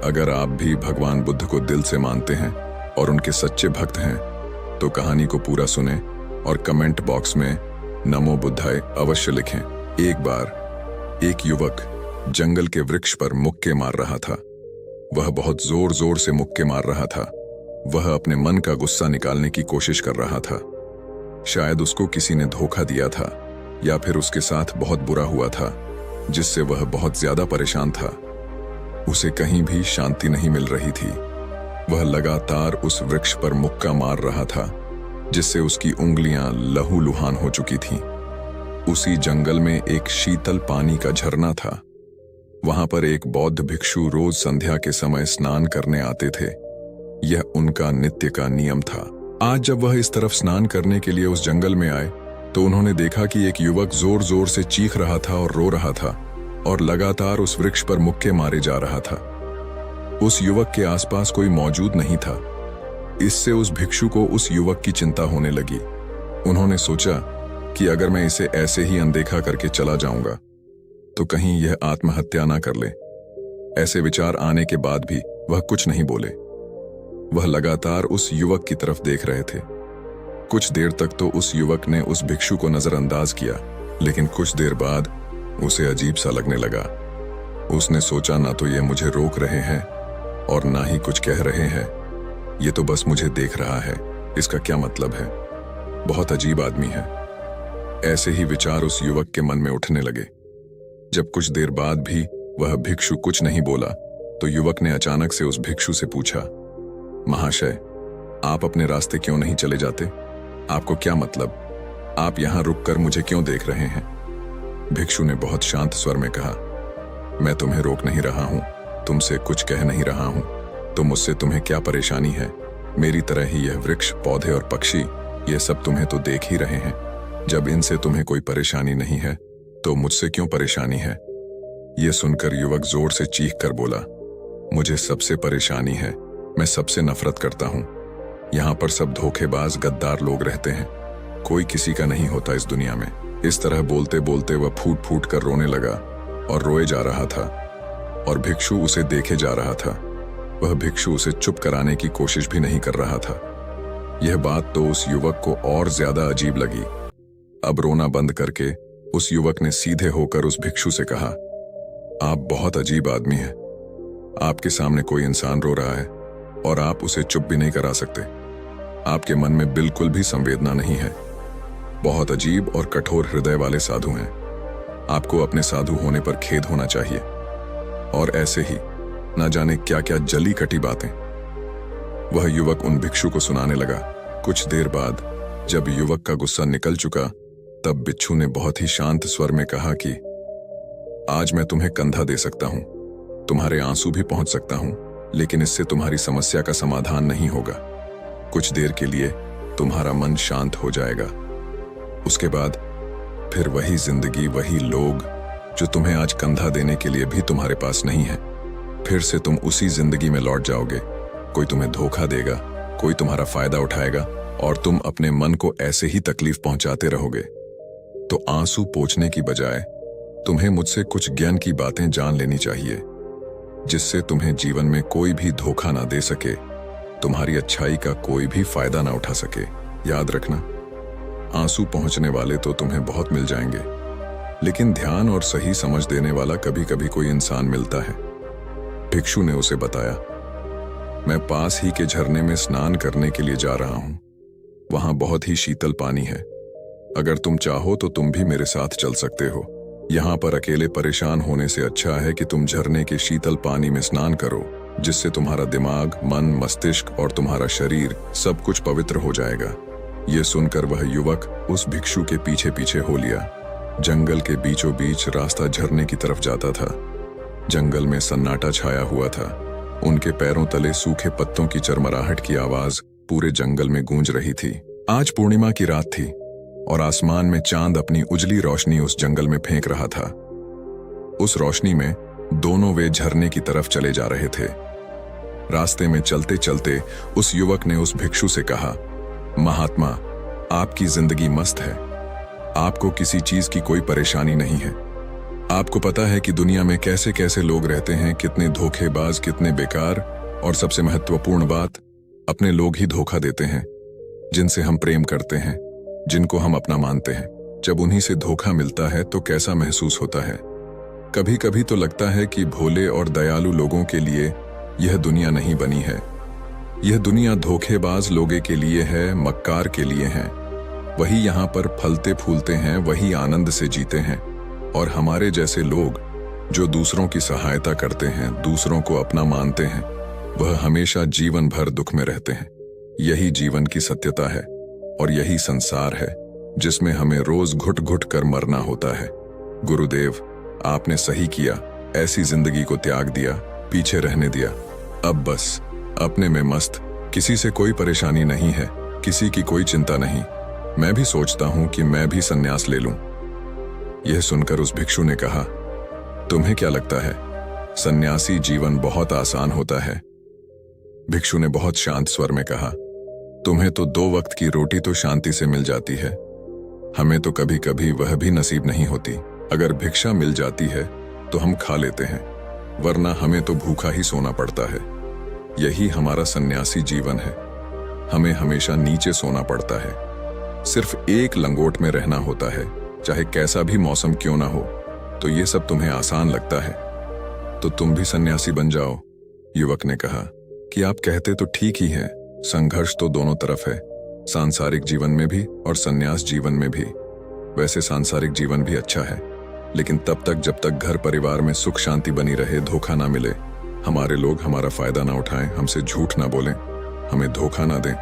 अगर आप भी भगवान बुद्ध को दिल से मानते हैं और उनके सच्चे भक्त हैं तो कहानी को पूरा सुने और कमेंट बॉक्स में नमो बुद्धाय अवश्य लिखें। एक बार एक युवक जंगल के वृक्ष पर मुक्के मार रहा था। वह बहुत जोर जोर से मुक्के मार रहा था। वह अपने मन का गुस्सा निकालने की कोशिश कर रहा था। शायद उसको किसी ने धोखा दिया था या फिर उसके साथ बहुत बुरा हुआ था, जिससे वह बहुत ज्यादा परेशान था। उसे कहीं भी शांति नहीं मिल रही थी। वह लगातार उस वृक्ष पर मुक्का मार रहा था, जिससे उसकी उंगलियां लहूलुहान हो चुकी थीं। उसी जंगल में एक शीतल पानी का झरना था। वहां पर एक बौद्ध भिक्षु रोज संध्या के समय स्नान करने आते थे। यह उनका नित्य का नियम था। आज जब वह इस तरफ स्नान करने के लिए उस जंगल में आए तो उन्होंने देखा कि एक युवक जोर जोर से चीख रहा था और रो रहा था और लगातार उस वृक्ष पर मुक्के मारे जा रहा था। उस युवक के आसपास कोई मौजूद नहीं था। इससे उस भिक्षु को उस युवक की चिंता होने लगी। उन्होंने सोचा कि अगर मैं इसे ऐसे ही अनदेखा करके चला जाऊंगा तो कहीं यह आत्महत्या ना कर ले। ऐसे विचार आने के बाद भी वह कुछ नहीं बोले। वह लगातार उस युवक की तरफ देख रहे थे। कुछ देर तक तो उस युवक ने उस भिक्षु को नजरअंदाज किया, लेकिन कुछ देर बाद उसे अजीब सा लगने लगा। उसने सोचा, ना तो ये मुझे रोक रहे हैं और ना ही कुछ कह रहे हैं। ये तो बस मुझे देख रहा है। इसका क्या मतलब है? बहुत अजीब आदमी है। ऐसे ही विचार उस युवक के मन में उठने लगे। जब कुछ देर बाद भी वह भिक्षु कुछ नहीं बोला तो युवक ने अचानक से उस भिक्षु से पूछा, महाशय, आप अपने रास्ते क्यों नहीं चले जाते? आपको क्या मतलब? आप यहां रुककर मुझे क्यों देख रहे हैं? भिक्षु ने बहुत शांत स्वर में कहा, मैं तुम्हें रोक नहीं रहा हूं, तुमसे कुछ कह नहीं रहा हूं, तो मुझसे तुम्हें क्या परेशानी है? मेरी तरह ही यह वृक्ष, पौधे और पक्षी, ये सब तुम्हें तो देख ही रहे हैं। जब इनसे तुम्हें कोई परेशानी नहीं है तो मुझसे क्यों परेशानी है? यह सुनकर युवक जोर से चीख कर बोला, मुझे सबसे परेशानी है। मैं सबसे नफरत करता हूं। यहां पर सब धोखेबाज, गद्दार लोग रहते हैं। कोई किसी का नहीं होता इस दुनिया में। इस तरह बोलते बोलते वह फूट फूट कर रोने लगा और रोए जा रहा था और भिक्षु उसे देखे जा रहा था। वह भिक्षु उसे चुप कराने की कोशिश भी नहीं कर रहा था। यह बात तो उस युवक को और ज्यादा अजीब लगी। अब रोना बंद करके उस युवक ने सीधे होकर उस भिक्षु से कहा, आप बहुत अजीब आदमी हैं। आपके सामने कोई इंसान रो रहा है और आप उसे चुप भी नहीं करा सकते। आपके मन में बिल्कुल भी संवेदना नहीं है। बहुत अजीब और कठोर हृदय वाले साधु हैं। आपको अपने साधु होने पर खेद होना चाहिए। और ऐसे ही ना जाने क्या क्या जली कटी बातें वह युवक उन भिक्षु को सुनाने लगा। कुछ देर बाद जब युवक का गुस्सा निकल चुका तब भिक्षु ने बहुत ही शांत स्वर में कहा कि आज मैं तुम्हें कंधा दे सकता हूं, तुम्हारे आंसू भी पहुंच सकता हूं, लेकिन इससे तुम्हारी समस्या का समाधान नहीं होगा। कुछ देर के लिए तुम्हारा मन शांत हो जाएगा। उसके बाद फिर वही जिंदगी, वही लोग जो तुम्हें आज कंधा देने के लिए भी तुम्हारे पास नहीं है। फिर से तुम उसी जिंदगी में लौट जाओगे। कोई तुम्हें धोखा देगा, कोई तुम्हारा फायदा उठाएगा और तुम अपने मन को ऐसे ही तकलीफ पहुंचाते रहोगे। तो आंसू पोंछने की बजाय तुम्हें मुझसे कुछ ज्ञान की बातें जान लेनी चाहिए, जिससे तुम्हें जीवन में कोई भी धोखा ना दे सके, तुम्हारी अच्छाई का कोई भी फायदा ना उठा सके। याद रखना, आंसू पहुंचने वाले तो तुम्हें बहुत मिल जाएंगे, लेकिन ध्यान और सही समझ देने वाला कभी कभी कोई इंसान मिलता है। भिक्षु ने उसे बताया, मैं पास ही के झरने में स्नान करने के लिए जा रहा हूं। वहां बहुत ही शीतल पानी है। अगर तुम चाहो तो तुम भी मेरे साथ चल सकते हो। यहां पर अकेले परेशान होने से अच्छा है कि तुम झरने के शीतल पानी में स्नान करो, जिससे तुम्हारा दिमाग, मन, मस्तिष्क और तुम्हारा शरीर सब कुछ पवित्र हो जाएगा। ये सुनकर वह युवक उस भिक्षु के पीछे पीछे हो लिया। जंगल के बीचों बीच रास्ता झरने की तरफ जाता था। जंगल में सन्नाटा छाया हुआ था। उनके पैरों तले सूखे पत्तों की चरमराहट की आवाज पूरे जंगल में गूंज रही थी। आज पूर्णिमा की रात थी और आसमान में चांद अपनी उजली रोशनी उस जंगल में फेंक रहा था। उस रोशनी में दोनों वे झरने की तरफ चले जा रहे थे। रास्ते में चलते चलते उस युवक ने उस भिक्षु से कहा, महात्मा, आपकी जिंदगी मस्त है। आपको किसी चीज की कोई परेशानी नहीं है। आपको पता है कि दुनिया में कैसे कैसे लोग रहते हैं, कितने धोखेबाज, कितने बेकार, और सबसे महत्वपूर्ण बात, अपने लोग ही धोखा देते हैं जिनसे हम प्रेम करते हैं, जिनको हम अपना मानते हैं। जब उन्हीं से धोखा मिलता है तो कैसा महसूस होता है। कभी कभी तो लगता है कि भोले और दयालु लोगों के लिए यह दुनिया नहीं बनी है। यह दुनिया धोखेबाज लोगों के लिए है, मक्कार के लिए है। वही यहाँ पर फलते फूलते हैं, वही आनंद से जीते हैं, और हमारे जैसे लोग जो दूसरों की सहायता करते हैं, दूसरों को अपना मानते हैं, वह हमेशा जीवन भर दुख में रहते हैं। यही जीवन की सत्यता है और यही संसार है जिसमें हमें रोज घुट घुट कर मरना होता है। गुरुदेव, आपने सही किया, ऐसी जिंदगी को त्याग दिया, पीछे रहने दिया। अब बस अपने में मस्त, किसी से कोई परेशानी नहीं है, किसी की कोई चिंता नहीं। मैं भी सोचता हूं कि मैं भी संन्यास ले लूं। यह सुनकर उस भिक्षु ने कहा, तुम्हें क्या लगता है, सन्यासी जीवन बहुत आसान होता है? भिक्षु ने बहुत शांत स्वर में कहा, तुम्हें तो 2 वक्त की रोटी तो शांति से मिल जाती है, हमें तो कभी कभी वह भी नसीब नहीं होती। अगर भिक्षा मिल जाती है तो हम खा लेते हैं, वरना हमें तो भूखा ही सोना पड़ता है। यही हमारा सन्यासी जीवन है। हमें हमेशा नीचे सोना पड़ता है, सिर्फ एक लंगोट में रहना होता है, चाहे कैसा भी मौसम क्यों ना हो। तो ये सब तुम्हें आसान लगता है, तो तुम भी सन्यासी बन जाओ। युवक ने कहा कि आप कहते तो ठीक ही हैं, संघर्ष तो दोनों तरफ है, सांसारिक जीवन में भी और सन्यास जीवन में भी। वैसे सांसारिक जीवन भी अच्छा है, लेकिन तब तक जब तक घर परिवार में सुख शांति बनी रहे, धोखा ना मिले, हमारे लोग हमारा फायदा ना उठाएं, हमसे झूठ ना बोलें, हमें धोखा ना दें,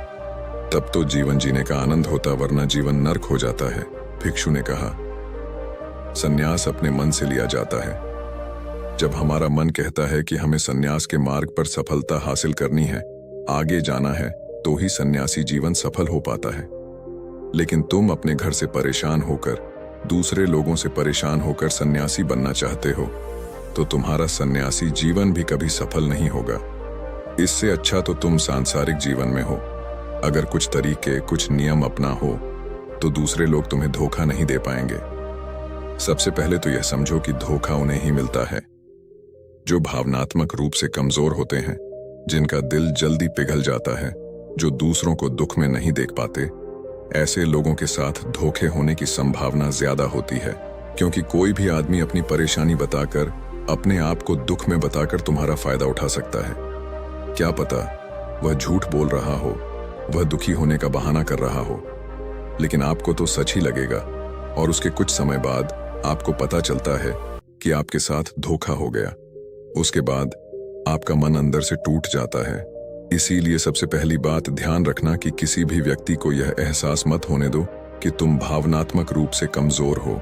तब तो जीवन जीने का आनंद होता, वरना जीवन नर्क हो जाता है। भिक्षु ने कहा, सन्यास अपने मन से लिया जाता है। जब हमारा मन कहता है कि हमें सन्यास के मार्ग पर सफलता हासिल करनी है, आगे जाना है, तो ही सन्यासी जीवन सफल हो पाता है। लेकिन तुम अपने घर से परेशान होकर, दूसरे लोगों से परेशान होकर सन्यासी बनना चाहते हो, तो तुम्हारा सन्यासी जीवन भी कभी सफल नहीं होगा। इससे अच्छा तो तुम सांसारिक जीवन में हो। अगर कुछ तरीके, कुछ नियम अपना हो, तो दूसरे लोग तुम्हें धोखा नहीं दे पाएंगे। सबसे पहले तो यह समझो कि धोखा उन्हें ही मिलता है जो भावनात्मक रूप से कमजोर होते हैं, जिनका दिल जल्दी पिघल जाता है, जो दूसरों को दुख में नहीं देख पाते। ऐसे लोगों के साथ धोखे होने की संभावना ज्यादा होती है, क्योंकि कोई भी आदमी अपनी परेशानी बताकर, अपने आप को दुख में बताकर तुम्हारा फायदा उठा सकता है। क्या पता वह झूठ बोल रहा हो, वह दुखी होने का बहाना कर रहा हो, लेकिन आपको तो सच ही लगेगा, और उसके कुछ समय बाद आपको पता चलता है कि आपके साथ धोखा हो गया। उसके बाद आपका मन अंदर से टूट जाता है। इसीलिए सबसे पहली बात ध्यान रखना कि किसी भी व्यक्ति को यह एहसास मत होने दो कि तुम भावनात्मक रूप से कमजोर हो।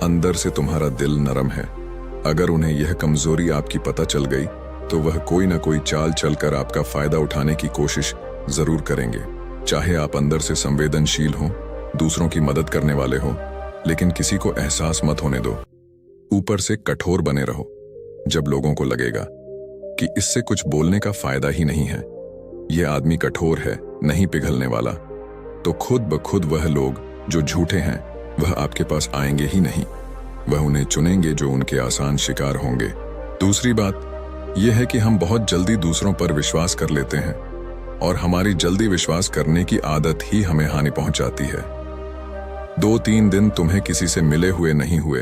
अंदर से तुम्हारा दिल नरम है। अगर उन्हें यह कमजोरी आपकी पता चल गई, तो वह कोई ना कोई चाल चलकर आपका फायदा उठाने की कोशिश जरूर करेंगे। चाहे आप अंदर से संवेदनशील हो, दूसरों की मदद करने वाले हो, लेकिन किसी को एहसास मत होने दो। ऊपर से कठोर बने रहो। जब लोगों को लगेगा कि इससे कुछ बोलने का फायदा ही नहीं है, यह आदमी कठोर है, नहीं पिघलने वाला, तो खुद ब खुद वह लोग जो झूठे हैं, वह आपके पास आएंगे ही नहीं। वह उन्हें चुनेंगे जो उनके आसान शिकार होंगे। दूसरी बात यह है कि हम बहुत जल्दी दूसरों पर विश्वास कर लेते हैं, और हमारी जल्दी विश्वास करने की आदत ही हमें हानि पहुंचाती है। 2-3 दिन तुम्हें किसी से मिले हुए नहीं हुए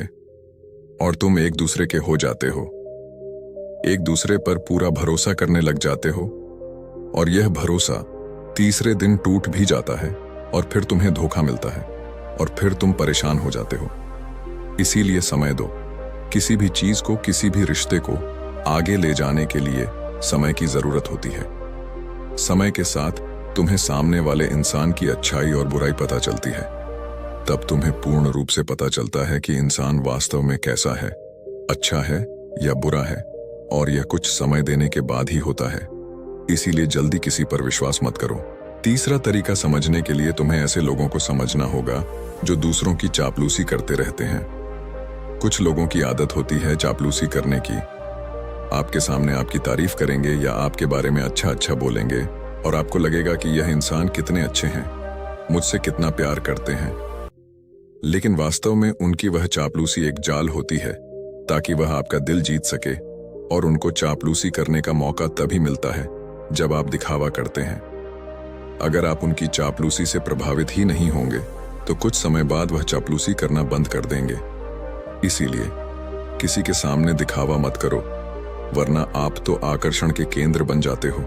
और तुम एक दूसरे के हो जाते हो, एक दूसरे पर पूरा भरोसा करने लग जाते हो, और यह भरोसा तीसरे दिन टूट भी जाता है, और फिर तुम्हें धोखा मिलता है, और फिर तुम परेशान हो जाते हो। इसीलिए समय दो। किसी भी चीज को, किसी भी रिश्ते को आगे ले जाने के लिए समय की जरूरत होती है। समय के साथ तुम्हें सामने वाले इंसान की अच्छाई और बुराई पता चलती है। तब तुम्हें पूर्ण रूप से पता चलता है कि इंसान वास्तव में कैसा है, अच्छा है या बुरा है, और यह कुछ समय देने के बाद ही होता है। इसीलिए जल्दी किसी पर विश्वास मत करो। तीसरा तरीका समझने के लिए तुम्हें ऐसे लोगों को समझना होगा जो दूसरों की चापलूसी करते रहते हैं। कुछ लोगों की आदत होती है चापलूसी करने की। आपके सामने आपकी तारीफ करेंगे या आपके बारे में अच्छा अच्छा बोलेंगे, और आपको लगेगा कि यह इंसान कितने अच्छे हैं, मुझसे कितना प्यार करते हैं। लेकिन वास्तव में उनकी वह चापलूसी एक जाल होती है ताकि वह आपका दिल जीत सके। और उनको चापलूसी करने का मौका तभी मिलता है जब आप दिखावा करते हैं। अगर आप उनकी चापलूसी से प्रभावित ही नहीं होंगे तो कुछ समय बाद वह चापलूसी करना बंद कर देंगे। इसीलिए किसी के सामने दिखावा मत करो, वरना आप तो आकर्षण के केंद्र बन जाते हो।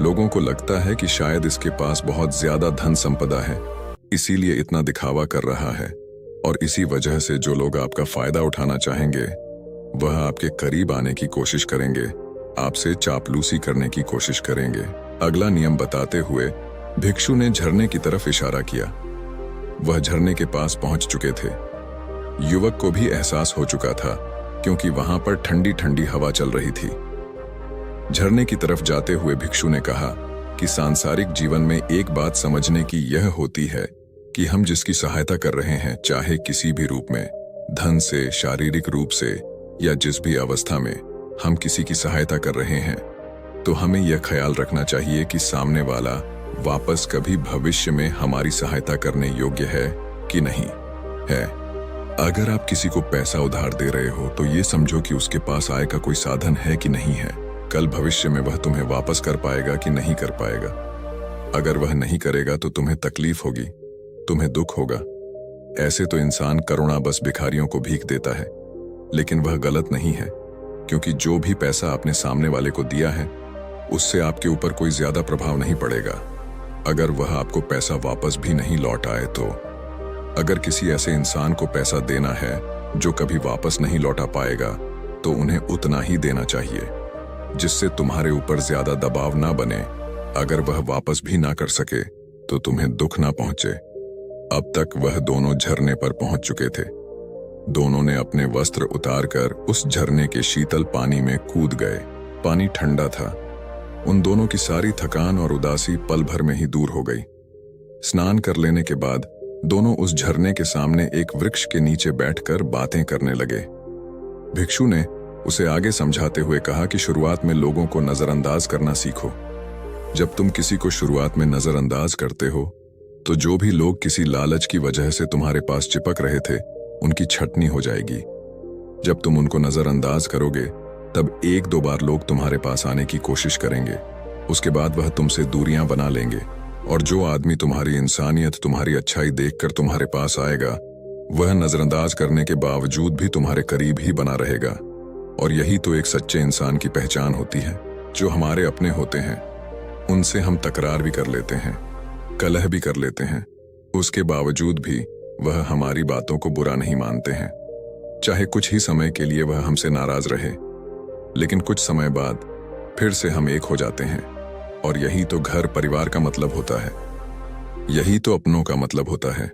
लोगों को लगता है कि शायद इसके पास बहुत ज्यादा धन संपदा है, इसीलिए इतना दिखावा कर रहा है। और इसी वजह से जो लोग आपका फायदा उठाना चाहेंगे वह आपके करीब आने की कोशिश करेंगे, आपसे चापलूसी करने की कोशिश करेंगे। अगला नियम बताते हुए भिक्षु ने झरने की तरफ इशारा किया। वह झरने के पास पहुंच चुके थे। युवक को भी एहसास हो चुका था क्योंकि वहां पर ठंडी ठंडी हवा चल रही थी। झरने की तरफ जाते हुए भिक्षु ने कहा कि सांसारिक जीवन में एक बात समझने की यह होती है कि हम जिसकी सहायता कर रहे हैं, चाहे किसी भी रूप में, धन से, शारीरिक रूप से या जिस भी अवस्था में हम किसी की सहायता कर रहे हैं, तो हमें यह ख्याल रखना चाहिए कि सामने वाला वापस कभी भविष्य में हमारी सहायता करने योग्य है कि नहीं है। अगर आप किसी को पैसा उधार दे रहे हो तो ये समझो कि उसके पास आय का कोई साधन है कि नहीं है। कल भविष्य में वह तुम्हें वापस कर पाएगा कि नहीं कर पाएगा। अगर वह नहीं करेगा तो तुम्हें तकलीफ होगी, तुम्हें दुख होगा। ऐसे तो इंसान करुणा बस भिखारियों को भीख देता है, लेकिन वह गलत नहीं है, क्योंकि जो भी पैसा आपने सामने वाले को दिया है उससे आपके ऊपर कोई ज्यादा प्रभाव नहीं पड़ेगा। अगर वह आपको पैसा वापस भी नहीं लौट आए तो अगर किसी ऐसे इंसान को पैसा देना है जो कभी वापस नहीं लौटा पाएगा तो उन्हें उतना ही देना चाहिए जिससे तुम्हारे ऊपर ज्यादा दबाव ना बने। अगर वह वापस भी ना कर सके तो तुम्हें दुख ना पहुंचे। अब तक वह दोनों झरने पर पहुंच चुके थे। दोनों ने अपने वस्त्र उतारकर उस झरने के शीतल पानी में कूद गए। पानी ठंडा था। उन दोनों की सारी थकान और उदासी पल भर में ही दूर हो गई। स्नान कर लेने के बाद दोनों उस झरने के सामने एक वृक्ष के नीचे बैठकर बातें करने लगे। भिक्षु ने उसे आगे समझाते हुए कहा कि शुरुआत में लोगों को नजरअंदाज करना सीखो। जब तुम किसी को शुरुआत में नजरअंदाज करते हो तो जो भी लोग किसी लालच की वजह से तुम्हारे पास चिपक रहे थे उनकी छटनी हो जाएगी। जब तुम उनको नजरअंदाज करोगे तब एक दो बार लोग तुम्हारे पास आने की कोशिश करेंगे। उसके बाद वह तुमसे दूरियां बना लेंगे और जो आदमी तुम्हारी इंसानियत, तुम्हारी अच्छाई देखकर तुम्हारे पास आएगा वह नजरअंदाज करने के बावजूद भी तुम्हारे करीब ही बना रहेगा। और यही तो एक सच्चे इंसान की पहचान होती है। जो हमारे अपने होते हैं उनसे हम तकरार भी कर लेते हैं, कलह भी कर लेते हैं, उसके बावजूद भी वह हमारी बातों को बुरा नहीं मानते हैं। चाहे कुछ ही समय के लिए वह हमसे नाराज रहे, लेकिन कुछ समय बाद फिर से हम एक हो जाते हैं। और यही तो घर परिवार का मतलब होता है, यही तो अपनों का मतलब होता है।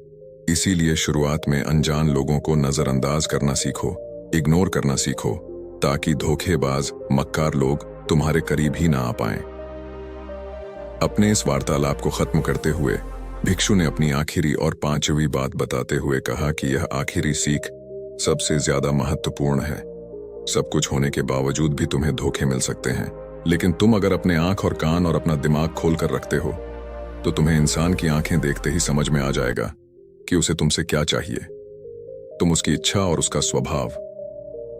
इसीलिए शुरुआत में अनजान लोगों को नजरअंदाज करना सीखो, इग्नोर करना सीखो, ताकि धोखेबाज, मक्कार लोग तुम्हारे करीब ही ना आ पाएं। अपने इस वार्तालाप को खत्म करते हुए भिक्षु ने अपनी आखिरी और पांचवी बात बताते हुए कहा कि यह आखिरी सीख सबसे ज्यादा महत्वपूर्ण है। सब कुछ होने के बावजूद भी तुम्हें धोखे मिल सकते हैं, लेकिन तुम अगर अपने आंख और कान और अपना दिमाग खोल कर रखते हो तो तुम्हें इंसान की आंखें देखते ही समझ में आ जाएगा कि उसे तुमसे क्या चाहिए। तुम उसकी इच्छा और उसका स्वभाव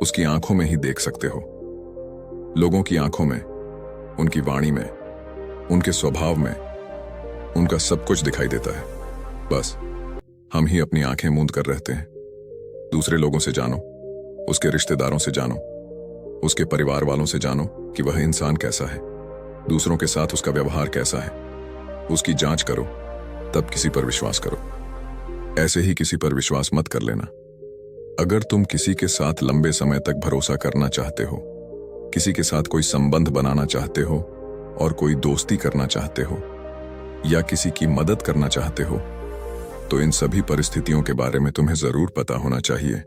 उसकी आंखों में ही देख सकते हो। लोगों की आंखों में, उनकी वाणी में, उनके स्वभाव में, उनका सब कुछ दिखाई देता है। बस हम ही अपनी आंखें मूंद कर रहते हैं। दूसरे लोगों से जानो, उसके रिश्तेदारों से जानो, उसके परिवार वालों से जानो कि वह इंसान कैसा है, दूसरों के साथ उसका व्यवहार कैसा है। उसकी जांच करो, तब किसी पर विश्वास करो। ऐसे ही किसी पर विश्वास मत कर लेना। अगर तुम किसी के साथ लंबे समय तक भरोसा करना चाहते हो, किसी के साथ कोई संबंध बनाना चाहते हो और कोई दोस्ती करना चाहते हो या किसी की मदद करना चाहते हो, तो इन सभी परिस्थितियों के बारे में तुम्हें जरूर पता होना चाहिए।